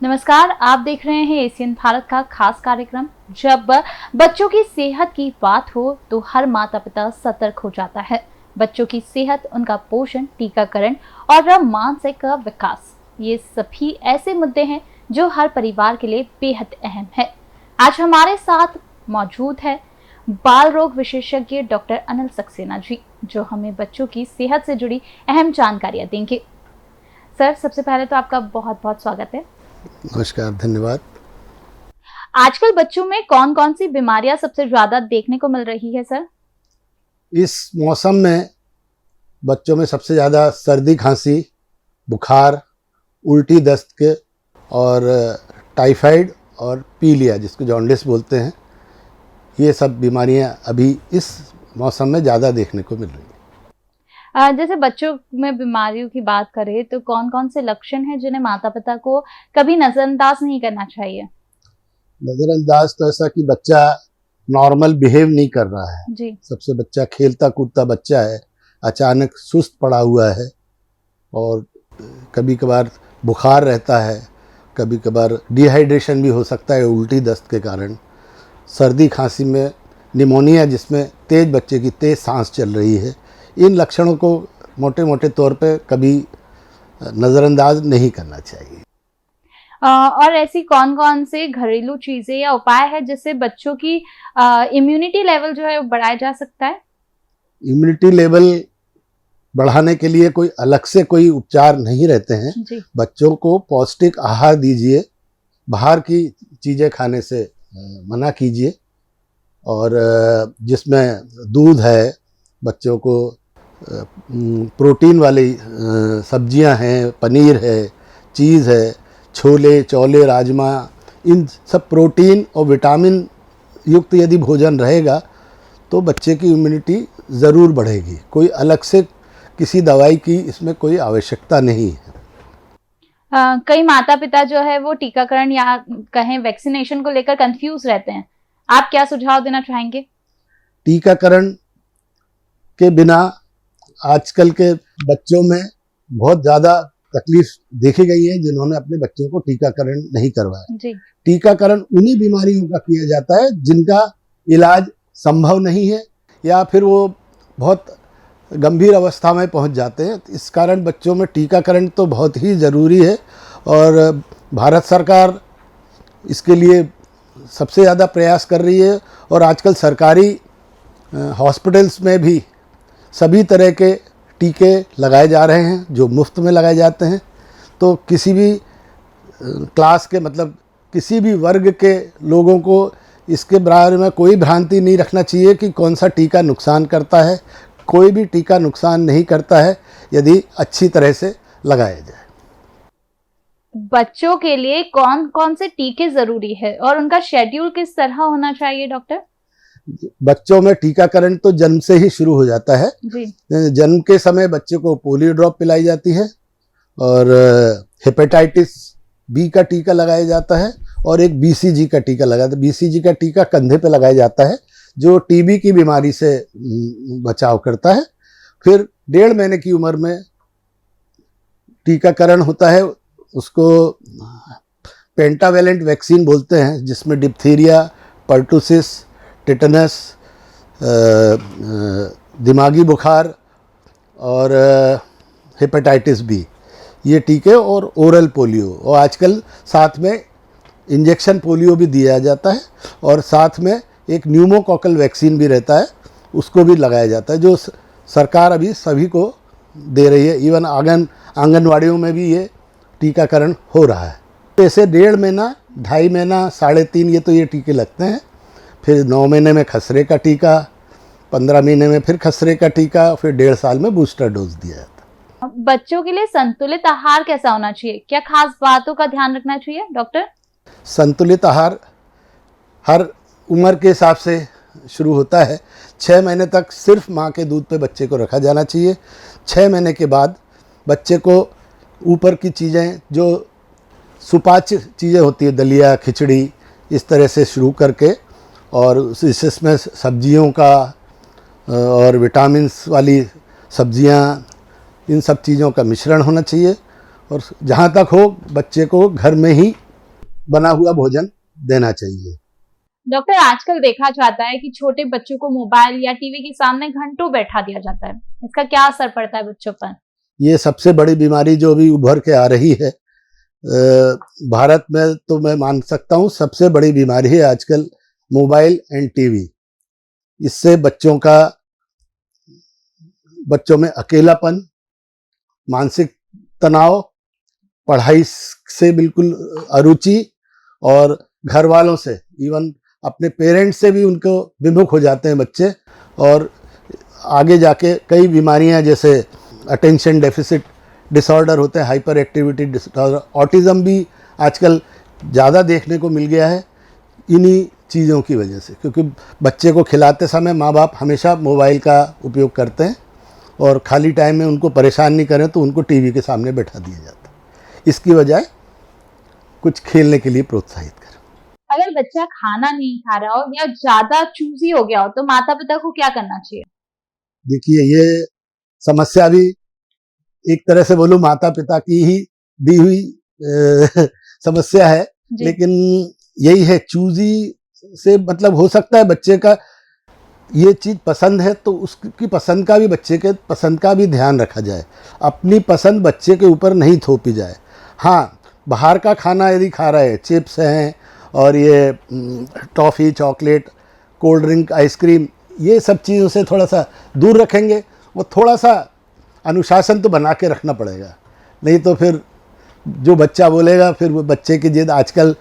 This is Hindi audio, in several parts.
नमस्कार, आप देख रहे हैं एशियन भारत का खास कार्यक्रम। जब बच्चों की सेहत की बात हो तो हर माता पिता सतर्क हो जाता है। बच्चों की सेहत, उनका पोषण, टीकाकरण और मानसिक विकास, ये सभी ऐसे मुद्दे हैं जो हर परिवार के लिए बेहद अहम है। आज हमारे साथ मौजूद है बाल रोग विशेषज्ञ डॉक्टर अनिल सक्सेना जी, जो हमें बच्चों की सेहत से जुड़ी अहम जानकारियां देंगे। सर, सबसे पहले तो आपका बहुत बहुत स्वागत है। नमस्कार, धन्यवाद। आजकल बच्चों में कौन कौन सी बीमारियां सबसे ज्यादा देखने को मिल रही है सर? इस मौसम में बच्चों में सबसे ज़्यादा सर्दी, खांसी, बुखार, उल्टी, दस्त के और टाइफाइड और पीलिया, जिसको जॉन्डिस बोलते हैं, ये सब बीमारियां अभी इस मौसम में ज़्यादा देखने को मिल रही हैं। जैसे बच्चों में बीमारियों की बात करें तो कौन कौन से लक्षण हैं जिन्हें माता पिता को कभी नजरअंदाज नहीं करना चाहिए? नज़रअंदाज तो ऐसा कि बच्चा नॉर्मल बिहेव नहीं कर रहा है जी। सबसे बच्चा खेलता कूदता बच्चा है, अचानक सुस्त पड़ा हुआ है और कभी कभार बुखार रहता है, कभी कभार डिहाइड्रेशन भी हो सकता है उल्टी दस्त के कारण, सर्दी खांसी में निमोनिया जिसमें बच्चे की तेज़ सांस चल रही है। इन लक्षणों को मोटे मोटे तौर पे कभी नज़रअंदाज नहीं करना चाहिए। और ऐसी कौन कौन से घरेलू चीजें या उपाय है जिससे बच्चों की इम्यूनिटी लेवल जो है वो बढ़ाया जा सकता है? इम्यूनिटी लेवल बढ़ाने के लिए कोई अलग से कोई उपचार नहीं रहते हैं। जी। बच्चों को पौष्टिक आहार दीजिए, बाहर की चीज़ें खाने से मना कीजिए और जिसमें दूध है, बच्चों को प्रोटीन वाली सब्जियां हैं, पनीर है, चीज़ है, छोले चौले राजमा, इन सब प्रोटीन और विटामिन युक्त यदि भोजन रहेगा तो बच्चे की इम्यूनिटी ज़रूर बढ़ेगी। कोई अलग से किसी दवाई की इसमें कोई आवश्यकता नहीं है। कई माता पिता जो है वो टीकाकरण या कहें वैक्सीनेशन को लेकर कंफ्यूज रहते हैं। आप क्या सुझाव देना चाहेंगे? टीकाकरण के बिना आजकल के बच्चों में बहुत ज़्यादा तकलीफ देखी गई है जिन्होंने अपने बच्चों को टीकाकरण नहीं करवाया। जी। टीकाकरण उन्हीं बीमारियों का किया जाता है जिनका इलाज संभव नहीं है या फिर वो बहुत गंभीर अवस्था में पहुंच जाते हैं। इस कारण बच्चों में टीकाकरण तो बहुत ही ज़रूरी है और भारत सरकार इसके लिए सबसे ज़्यादा प्रयास कर रही है और आजकल सरकारी हॉस्पिटल्स में भी सभी तरह के टीके लगाए जा रहे हैं जो मुफ्त में लगाए जाते हैं। तो किसी भी क्लास के मतलब किसी भी वर्ग के लोगों को इसके बारे में कोई भ्रांति नहीं रखना चाहिए कि कौन सा टीका नुकसान करता है। कोई भी टीका नुकसान नहीं करता है यदि अच्छी तरह से लगाया जाए। बच्चों के लिए कौन कौन से टीके जरूरी है और उनका शेड्यूल किस तरह होना चाहिए डॉक्टर? बच्चों में टीकाकरण तो जन्म से ही शुरू हो जाता है। जी। जन्म के समय बच्चे को पोलियो ड्रॉप पिलाई जाती है और हेपेटाइटिस बी का टीका लगाया जाता है और एक बीसीजी का टीका लगाया जाता है। बीसीजी का टीका कंधे पे लगाया जाता है जो टीबी की बीमारी से बचाव करता है। फिर 1.5 महीने की उम्र में टीकाकरण होता है, उसको पेंटावेलेंट वैक्सीन बोलते हैं, जिसमें डिप्थीरिया, पर्टुसिस, टिटनस, दिमागी बुखार और हेपेटाइटिस बी, ये टीके और ओरल पोलियो, और आजकल साथ में इंजेक्शन पोलियो भी दिया जाता है और साथ में एक न्यूमोकॉकल वैक्सीन भी रहता है, उसको भी लगाया जाता है, जो सरकार अभी सभी को दे रही है। इवन आंगनवाड़ियों में भी ये टीकाकरण हो रहा है। जैसे 1.5 महीना, 2.5 महीना, 3.5 ये तो ये टीके लगते हैं। फिर 9 महीने में खसरे का टीका, 15 महीने में फिर खसरे का टीका, फिर 1.5 साल में बूस्टर डोज दिया जाता है। बच्चों के लिए संतुलित आहार कैसा होना चाहिए? क्या खास बातों का ध्यान रखना चाहिए डॉक्टर? संतुलित आहार हर उम्र के हिसाब से शुरू होता है। 6 महीने तक सिर्फ माँ के दूध पे बच्चे को रखा जाना चाहिए। 6 महीने के बाद बच्चे को ऊपर की चीज़ें, जो सुपाच्य चीज़ें होती है, दलिया, खिचड़ी, इस तरह से शुरू करके और इसमें सब्जियों का और विटामिन्स वाली सब्जियां, इन सब चीज़ों का मिश्रण होना चाहिए। और जहाँ तक हो बच्चे को घर में ही बना हुआ भोजन देना चाहिए। डॉक्टर, आजकल देखा जाता है कि छोटे बच्चों को मोबाइल या टीवी के सामने घंटों बैठा दिया जाता है। इसका क्या असर पड़ता है बच्चों पर? ये सबसे बड़ी बीमारी जो अभी उभर के आ रही है भारत में, तो मैं मान सकता हूँ सबसे बड़ी बीमारी है आजकल मोबाइल एंड टीवी। इससे बच्चों में अकेलापन, मानसिक तनाव, पढ़ाई से बिल्कुल अरुचि, और घर वालों से, इवन अपने पेरेंट्स से भी उनको विमुख हो जाते हैं बच्चे। और आगे जाके कई बीमारियां जैसे अटेंशन डेफिसिट डिसऑर्डर होते हैं, हाइपर एक्टिविटी डिसऑर्डर, ऑटिज़म भी आजकल ज़्यादा देखने को मिल गया है इन्हीं चीज़ों की वजह से। क्योंकि बच्चे को खिलाते समय माँ बाप हमेशा मोबाइल का उपयोग करते हैं और खाली टाइम में उनको परेशान नहीं करें तो उनको टीवी के सामने बैठा दिया जाता है। इसकी बजाय कुछ खेलने के लिए प्रोत्साहित करें। अगर बच्चा खाना नहीं खा रहा हो या ज्यादा चूजी हो गया हो तो माता पिता को क्या करना चाहिए? देखिए, ये समस्या भी एक तरह से बोलूं माता पिता की ही दी हुई समस्या है। लेकिन यही है, चूजी से मतलब हो सकता है बच्चे का ये चीज़ पसंद है तो उसकी पसंद का भी, बच्चे के पसंद का भी ध्यान रखा जाए। अपनी पसंद बच्चे के ऊपर नहीं थोपी जाए। हाँ, बाहर का खाना यदि खा रहा है, चिप्स हैं और ये toffee, chocolate, cold drink, ice cream, ये सब चीज़ों से थोड़ा सा दूर रखेंगे। वो थोड़ा सा अनुशासन तो बना के रखना पड़ेगा, नहीं तो फिर जो बच्चा बोलेगा फिर वो बच्चे की जिद। आजकल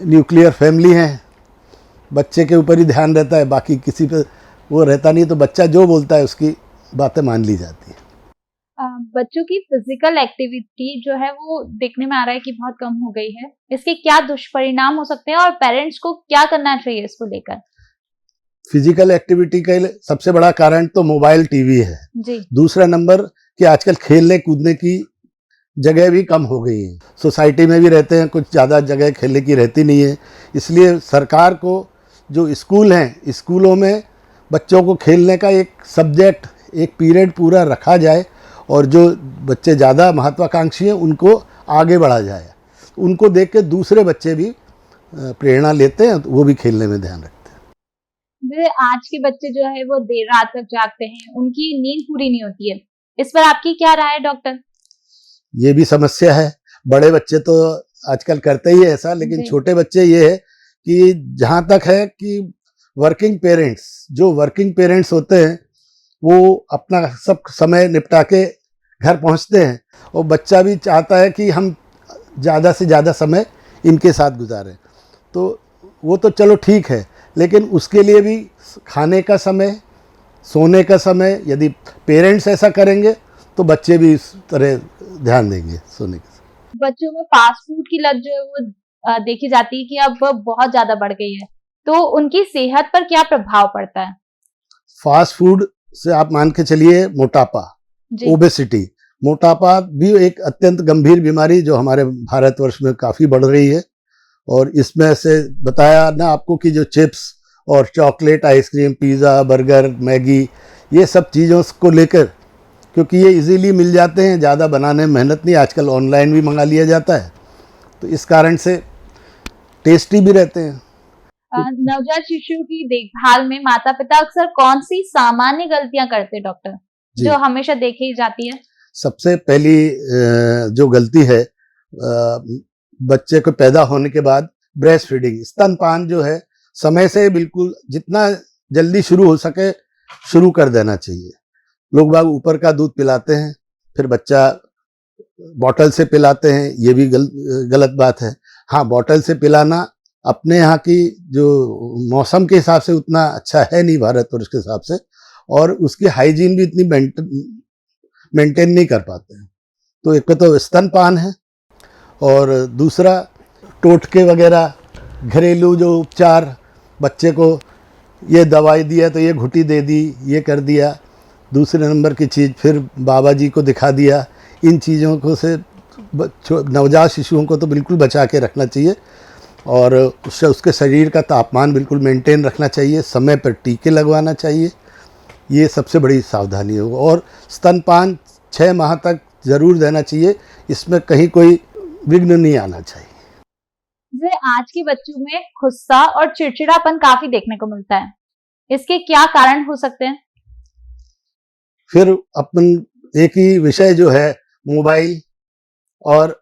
न्यूक्लियर फैमिली है, बच्चे के ऊपर ही ध्यान रहता है, बाकी किसी पे वो रहता नहीं, तो बच्चा जो बोलता है उसकी बातें मान ली जाती है। बच्चों की फिजिकल एक्टिविटी जो है वो देखने में आ रहा है कि बहुत कम हो गई है। इसके क्या दुष्परिणाम हो सकते हैं और पेरेंट्स को क्या करना चाहिए इसको लेकर? फिजिकल एक्टिविटी का सबसे बड़ा कारण तो मोबाइल टीवी है जी। दूसरा नंबर कि आजकल खेलने कूदने की जगह भी कम हो गई है। सोसाइटी में भी रहते हैं, कुछ ज़्यादा जगह खेलने की रहती नहीं है। इसलिए सरकार को जो स्कूल हैं, स्कूलों में बच्चों को खेलने का एक सब्जेक्ट, एक पीरियड पूरा रखा जाए और जो बच्चे ज़्यादा महत्वाकांक्षी हैं उनको आगे बढ़ा जाए। उनको देख के दूसरे बच्चे भी प्रेरणा लेते हैं, तो वो भी खेलने में ध्यान रखते हैं। जैसे आज के बच्चे जो है वो देर रात तक जागते हैं, उनकी नींद पूरी नहीं होती है। इस पर आपकी क्या राय है डॉक्टर? ये भी समस्या है। बड़े बच्चे तो आजकल करते ही है ऐसा, लेकिन छोटे बच्चे ये है कि जहाँ तक है कि वर्किंग पेरेंट्स होते हैं वो अपना सब समय निपटा के घर पहुँचते हैं और बच्चा भी चाहता है कि हम ज़्यादा से ज़्यादा समय इनके साथ गुजारें। तो वो तो चलो ठीक है, लेकिन उसके लिए भी खाने का समय, सोने का समय, यदि पेरेंट्स ऐसा करेंगे तो बच्चे भी इस तरह ध्यान देंगे सोने के। बच्चों में फास्ट फूड की लत जो है वो देखी जाती है कि अब वह बहुत ज्यादा बढ़ गई है, तो उनकी सेहत पर क्या प्रभाव पड़ता है? फास्ट फूड से आप मान के चलिए मोटापा, ओबेसिटी, मोटापा भी एक अत्यंत गंभीर बीमारी जो हमारे भारतवर्ष में काफ़ी बढ़ रही है। और इसमें से बताया ना आपको कि जो चिप्स और chocolate, ice cream, pizza, burger, Maggi, ये सब चीज़ों को लेकर, क्योंकि ये इजीली मिल जाते हैं, ज़्यादा बनाने में मेहनत नहीं, आजकल ऑनलाइन भी मंगा लिया जाता है, तो इस कारण से टेस्टी भी रहते हैं। नवजात शिशु की देखभाल में माता पिता अक्सर कौन सी सामान्य गलतियां करते हैं डॉक्टर, जो हमेशा देखी जाती है? सबसे पहली जो गलती है, बच्चे को पैदा होने के बाद ब्रेस्ट फीडिंग, स्तनपान जो है समय से बिल्कुल जितना जल्दी शुरू हो सके शुरू कर देना चाहिए। लोग बाग ऊपर का दूध पिलाते हैं, फिर बच्चा बॉटल से पिलाते हैं, ये भी गलत बात है। हाँ, बॉटल से पिलाना अपने यहाँ की जो मौसम के हिसाब से उतना अच्छा है नहीं भारतवर्ष के हिसाब से, और उसकी हाइजीन भी इतनी मेंटेन नहीं कर पाते हैं। तो एक तो स्तनपान है और दूसरा टोटके वगैरह, घरेलू जो उपचार, बच्चे को ये दवाई दिया तो ये घुटी दे दी, ये कर दिया। दूसरे नंबर की चीज़ फिर बाबा जी को दिखा दिया। इन चीज़ों को से नवजात शिशुओं को तो बिल्कुल बचा के रखना चाहिए और उसके शरीर का तापमान बिल्कुल मेंटेन रखना चाहिए, समय पर टीके लगवाना चाहिए। ये सबसे बड़ी सावधानी होगा। और स्तनपान 6 माह तक ज़रूर देना चाहिए, इसमें कहीं कोई विघ्न नहीं आना चाहिए। जैसे आज के बच्चों में गुस्सा और चिड़चिड़ापन काफी देखने को मिलता है, इसके क्या कारण हो सकते हैं? फिर अपन एक ही विषय जो है मोबाइल और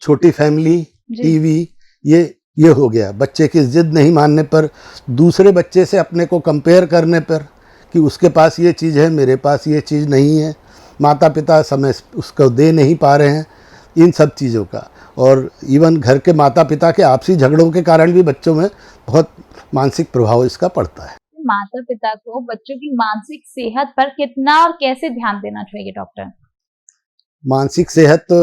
छोटी फैमिली, जी। टीवी, ये हो गया। बच्चे की जिद नहीं मानने पर, दूसरे बच्चे से अपने को कंपेयर करने पर कि उसके पास ये चीज़ है, मेरे पास ये चीज़ नहीं है, माता पिता समय उसको दे नहीं पा रहे हैं, इन सब चीज़ों का। और इवन घर के माता पिता के आपसी झगड़ों के कारण भी बच्चों में बहुत मानसिक प्रभाव इसका पड़ता है। माता पिता को बच्चों की मानसिक सेहत पर कितना और कैसे ध्यान देना चाहिए डॉक्टर? मानसिक सेहत तो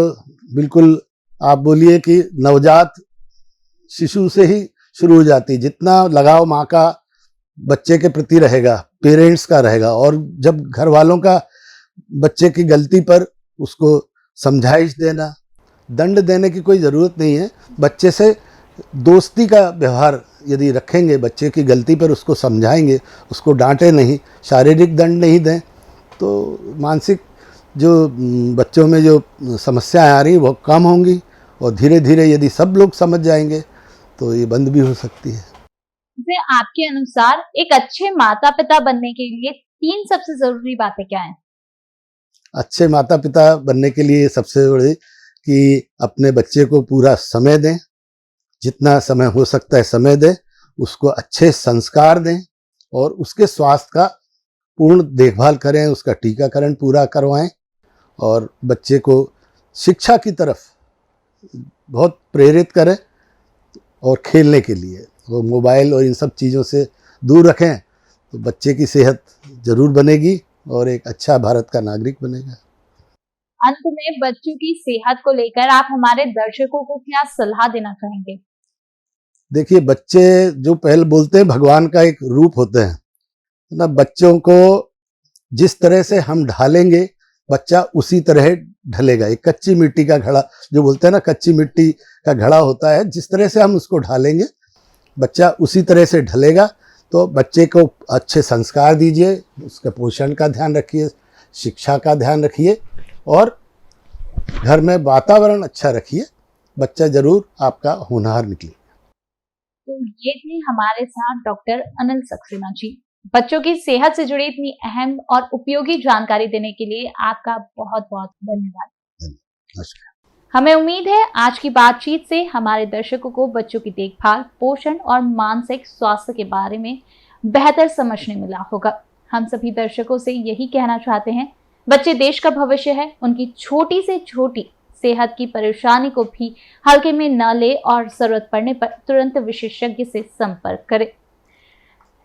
बिल्कुल आप बोलिए कि नवजात शिशु से ही शुरू हो जाती है। जितना लगाव माँ का बच्चे के प्रति रहेगा, पेरेंट्स का रहेगा, और जब घर वालों का बच्चे की गलती पर उसको समझाइश देना, दंड देने की कोई ज़रूरत नहीं है। बच्चे से दोस्ती का व्यवहार यदि रखेंगे, बच्चे की गलती पर उसको समझाएंगे, उसको डांटे नहीं, शारीरिक दंड नहीं दें, तो मानसिक जो बच्चों में जो समस्याएं आ रही वो कम होंगी। और धीरे धीरे यदि सब लोग समझ जाएंगे तो ये बंद भी हो सकती है। जैसे आपके अनुसार एक अच्छे माता पिता बनने के लिए 3 सबसे जरूरी बातें क्या हैं? अच्छे माता पिता बनने के लिए सबसे बड़ी कि अपने बच्चे को पूरा समय दें, जितना समय हो सकता है समय दें, उसको अच्छे संस्कार दें और उसके स्वास्थ्य का पूर्ण देखभाल करें, उसका टीकाकरण पूरा करवाएं और बच्चे को शिक्षा की तरफ बहुत प्रेरित करें और खेलने के लिए वो मोबाइल और इन सब चीज़ों से दूर रखें, तो बच्चे की सेहत जरूर बनेगी और एक अच्छा भारत का नागरिक बनेगा। अंत में बच्चों की सेहत को लेकर आप हमारे दर्शकों को क्या सलाह देना चाहेंगे? देखिए, बच्चे जो पहले बोलते हैं भगवान का एक रूप होते हैं ना। बच्चों को जिस तरह से हम ढालेंगे बच्चा उसी तरह ढलेगा। एक कच्ची मिट्टी का घड़ा जो बोलते हैं ना, कच्ची मिट्टी का घड़ा होता है, जिस तरह से हम उसको ढालेंगे बच्चा उसी तरह से ढलेगा। तो बच्चे को अच्छे संस्कार दीजिए, उसके पोषण का ध्यान रखिए, शिक्षा का ध्यान रखिए और घर में वातावरण अच्छा रखिए, बच्चा जरूर आपका होनहार निकले। तो ये थे हमारे साथ डॉक्टर अनिल सक्सेना जी। बच्चों की सेहत से जुड़ी इतनी अहम और उपयोगी जानकारी देने के लिए आपका बहुत बहुत धन्यवाद। नमस्कार। हमें उम्मीद है आज की बातचीत से हमारे दर्शकों को बच्चों की देखभाल, पोषण और मानसिक स्वास्थ्य के बारे में बेहतर समझने मिला होगा। हम सभी दर्शकों से यही कहना चाहते हैं, बच्चे देश का भविष्य है, उनकी छोटी से छोटी सेहत की परेशानी को भी हल्के में न ले और जरूरत पड़ने पर तुरंत विशेषज्ञ से संपर्क करें।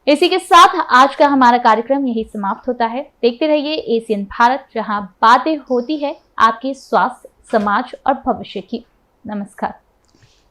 इसी के साथ आज का हमारा कार्यक्रम यही समाप्त होता है। देखते रहिए एशियन भारत, जहां बातें होती है आपके स्वास्थ्य, समाज और भविष्य की। नमस्कार।